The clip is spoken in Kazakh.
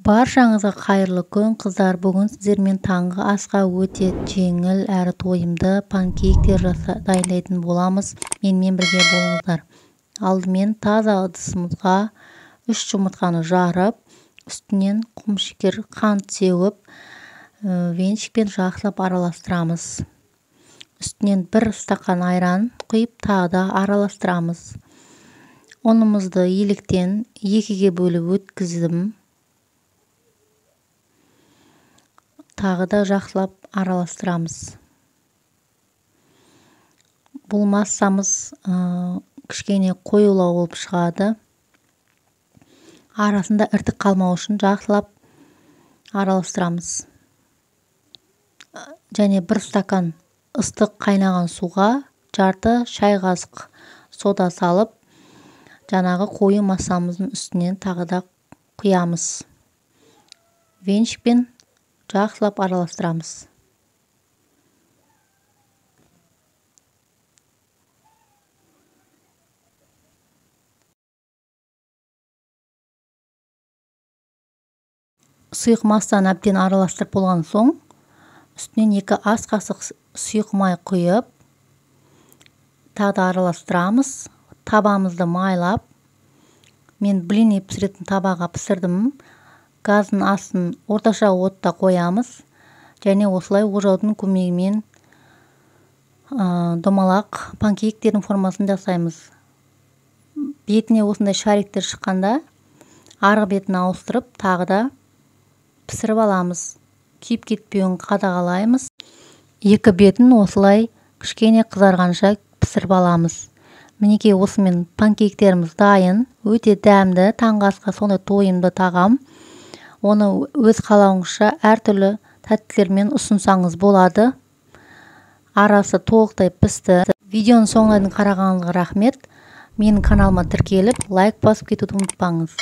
Баршаңызға қайырлы күн қыздар. Бүгін сіздермен таңғы асқа өте жеңіл әрі тойымды панкейктер дайындайтын боламыз. Менімен бірге болыңыздар. Алдымен таза ыдысымызға 3 жұмыртқаны жарып, үстінен құмшекер, қант сеуіп, венчикпен жақсылап араластырамыз. Үстінен 1 стакан айран құйып, тағы да араластырамыз. Ұнымызды електен 2-ге бөліп өткіздім. Тағы да жақсылап араластырамыз. Бұл массамыз кішкене қоюлау болып шығады. Арасында іртік қалмау үшін жақсылап араластырамыз. Және 1 стакан ыстық қайнаған суға жарты шай қасық сода салып, жаңағы қою массамыздың үстінен тағы да құямыз. Венчикпен жақсылап араластырамыз. Сұйық массаны әбден араластырып болған соң, үстінен 2 ас қасық сұйық май құйып, тағы да араластырамыз. Табамызды майлап, мен блин пісіретін табаға пісірдім. Газдың астын орташа отта қоямыз. Және осылай ожаудың көмегімен домалақ панкейктердің формасын жасаймыз. Бетіне осындай шариктер шыққанда, арғы бетін ауыстырып, тағы да пісіріп аламыз. Күйіп кетпеуін қадағалаймыз. 2 бетін осылай кішкене қызарғанша пісіріп аламыз. Мінекей осымен панкейктеріміз дайын. Өте дәмді, таңғы асқа сондай тойымды тағам. Оны өз қалауыңызша әртүрлі тәттілермен ұсынсаңыз болады. Арасы толықтай пісті. Видеоның соңына дейін қарағаныңызға рахмет. Менің каналыма тіркеліп, лайк басып кетуді ұмытпаңыз.